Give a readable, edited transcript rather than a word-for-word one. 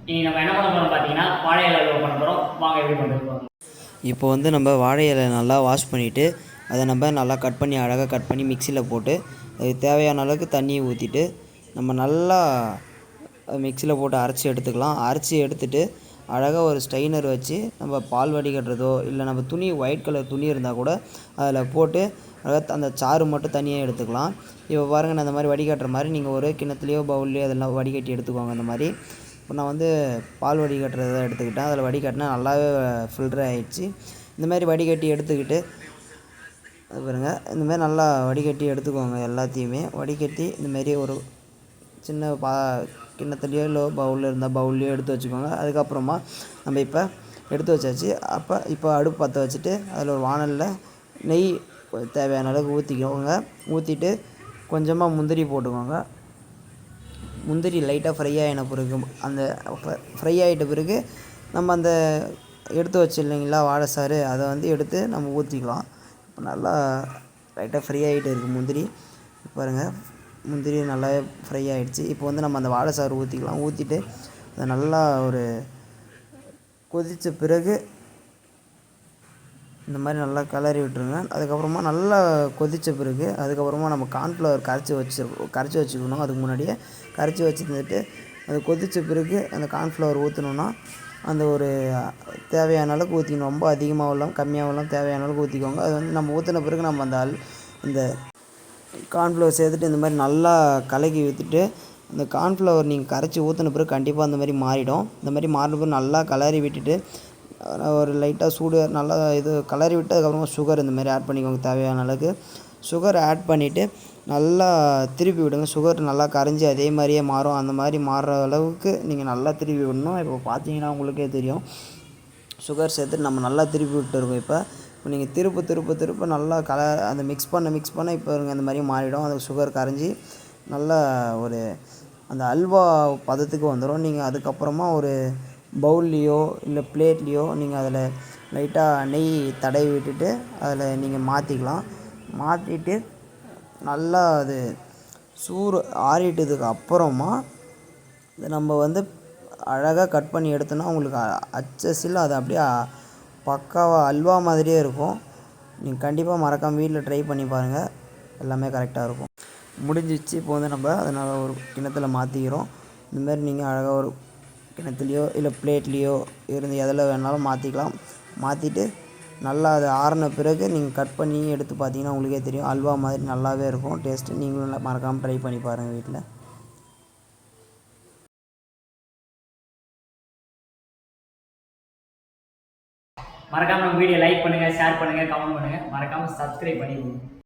இனி நம்ம என்ன பண்ண போகிறோம் பார்த்தீங்கன்னா வாழை இலை அல்வா பண்ண போகிறோம். வாங்க எப்படி பண்ணுறது பாருங்க. இப்போ வந்து நம்ம வாழை இலை நல்லா வாஷ் பண்ணிவிட்டு அதை நம்ம நல்லா கட் பண்ணி அழகாக கட் பண்ணி மிக்சியில் போட்டு அதுக்கு தேவையான அளவுக்கு தண்ணியை ஊற்றிட்டு நம்ம நல்லா மிக்சியில் போட்டு அரைச்சி எடுத்துக்கலாம். அரைச்சி எடுத்துகிட்டு அழகாக ஒரு ஸ்ட்ரெயினர் வச்சு நம்ம பால் வடிகட்டுறதோ இல்லை நம்ம துணி ஒயிட் கலர் துணி இருந்தால் கூட அதில் போட்டு அழகாக அந்த சாறு மட்டும் தனியாக எடுத்துக்கலாம். இப்போ பாருங்கள், நான் இந்த மாதிரி வடிகட்டுற மாதிரி நீங்கள் ஒரு கிண்ணத்துலேயோ பவுல்லையோ அதெல்லாம் வடிகட்டி எடுத்துக்கோங்க. இந்த மாதிரி இப்போ நான் வந்து பால் வடிகட்டுறதை எடுத்துக்கிட்டேன். அதில் வடிகட்டினா நல்லாவே ஃபில்ட்ரு ஆகிடுச்சு. இந்தமாதிரி வடிகட்டி எடுத்துக்கிட்டு அது பாருங்கள், இந்தமாதிரி நல்லா வடிகட்டி எடுத்துக்கோங்க. எல்லாத்தையுமே வடிகட்டி இந்தமாரி ஒரு சின்ன கிண்ணத்துலேயோ இல்லை பவுலில் இருந்தால் பவுல்லையோ எடுத்து வச்சுக்கோங்க. அதுக்கப்புறமா நம்ம இப்போ எடுத்து வச்சாச்சு. இப்போ அடுப்பு பற்ற வச்சுட்டு அதில் ஒரு வாணலில் நெய் தேவையான அளவுக்கு ஊற்றிக்கோங்க. ஊற்றிட்டு கொஞ்சமாக முந்திரி போட்டுக்கோங்க. முந்திரி லைட்டாக ஃப்ரை ஆகின பிறகு அந்த ஃப்ரை ஆகிட்ட பிறகு நம்ம அந்த எடுத்து வச்சு இல்லைங்களா வாழை சாறு, அதை வந்து எடுத்து நம்ம ஊற்றிக்கலாம். இப்போ நல்லா லைட்டாக ஃப்ரை ஆகிட்டு இருக்குது முந்திரி. பாருங்கள், முந்திரி நல்லாவே ஃப்ரை ஆகிடுச்சு. இப்போ வந்து நம்ம அந்த வாழை சாறு ஊற்றிக்கலாம். ஊற்றிட்டு அதை நல்லா ஒரு கொதித்த பிறகு இந்த மாதிரி நல்லா கிளறி விட்டுருங்க. அதுக்கப்புறமா நல்லா கொதித்த பிறகு அதுக்கப்புறமா நம்ம கார்ன்ஃப்ளவர் கரைச்சி வச்சுக்கணும். அதுக்கு முன்னாடியே கரைச்சி வச்சுருந்துட்டு அது கொதித்த பிறகு அந்த கார்ன்ஃப்ளவர் ஊற்றணுன்னா அந்த ஒரு தேவையான அளவுக்கு ஊற்றிக்கணும். ரொம்ப அதிகமாகவும் இல்லாமல் கம்மியாகவும் இல்லாமல் தேவையான அளவுக்கு ஊற்றிக்கோங்க. அது வந்து நம்ம ஊற்றின பிறகு நம்ம அந்த கார்ன்ஃப்ளவர் சேர்த்துட்டு இந்த மாதிரி நல்லா கலக்கி ஊற்றிட்டு அந்த கார்ன்ஃப்ளவர் நீங்கள் கரைச்சி ஊற்றின பிறகு கண்டிப்பாக அந்த மாதிரி மாறிடும். இந்த மாதிரி மாறின பிறகு நல்லா கிளறி விட்டுட்டு ஒரு லைட்டாக சூடு நல்லா இது கிளறி விட்டு அதுக்கப்புறமா சுகர் இந்த மாதிரி ஆட் பண்ணிக்கோங்க. தேவையான அளவுக்கு சுகர் ஆட் பண்ணிவிட்டு நல்லா திருப்பி விடுங்க. சுகர் நல்லா கரைஞ்சி அதே மாதிரியே மாறும். அந்த மாதிரி மாறுற அளவுக்கு நீங்கள் நல்லா திருப்பி விடணும். இப்போ பார்த்தீங்கன்னா உங்களுக்கே தெரியும், சுகர் சேர்த்துட்டு நம்ம நல்லா திருப்பி விட்டுருக்கோம். இப்போ நீங்கள் திருப்ப நல்லா அந்த மிக்ஸ் பண்ண இப்போ அந்த மாதிரி மாறிடும். அது சுகர் கரைஞ்சி நல்லா ஒரு அந்த அல்வா பதத்துக்கு வந்துடும். நீங்கள் அதுக்கப்புறமா ஒரு பவுல்லையோ இல்லை பிளேட்லேயோ நீங்கள் அதில் லைட்டாக நெய் தடவி விட்டுட்டு அதில் நீங்கள் மாற்றிக்கலாம். மாற்றிட்டு நல்லா அது சூடு ஆறிட்டதுக்கு அப்புறமா நம்ம வந்து அழகாக கட் பண்ணி எடுத்தோன்னா உங்களுக்கு அச்சஸில் அது அப்படியே பக்காவாக அல்வா மாதிரியே இருக்கும். நீங்கள் கண்டிப்பாக மறக்காமல் வீட்டில் ட்ரை பண்ணி பாருங்கள். எல்லாமே கரெக்டாக இருக்கும். முடிஞ்சிச்சு. இப்போ வந்து நம்ம அதனால் ஒரு கிண்ணத்தில் மாற்றிக்கிறோம். இந்தமாரி நீங்கள் அழகாக ஒரு கிண்ணத்துலேயோ இல்லை பிளேட்லேயோ இருந்து எதில் வேணாலும் மாற்றிக்கலாம். மாற்றிட்டு நல்லா அது ஆறின பிறகு நீங்கள் கட் பண்ணி எடுத்து பார்த்தீங்கன்னா உங்களுக்கே தெரியும், அல்வா மாதிரி நல்லாவே இருக்கும் டேஸ்ட்டு. நீங்களும் மறக்காமல் ட்ரை பண்ணி பாருங்கள் வீட்டில். மறக்காமல் நம்ம வீடியோ லைக் பண்ணுங்கள், ஷேர் பண்ணுங்கள், கமெண்ட் பண்ணுங்கள். மறக்காமல் சப்ஸ்கிரைப் பண்ணிடுங்க.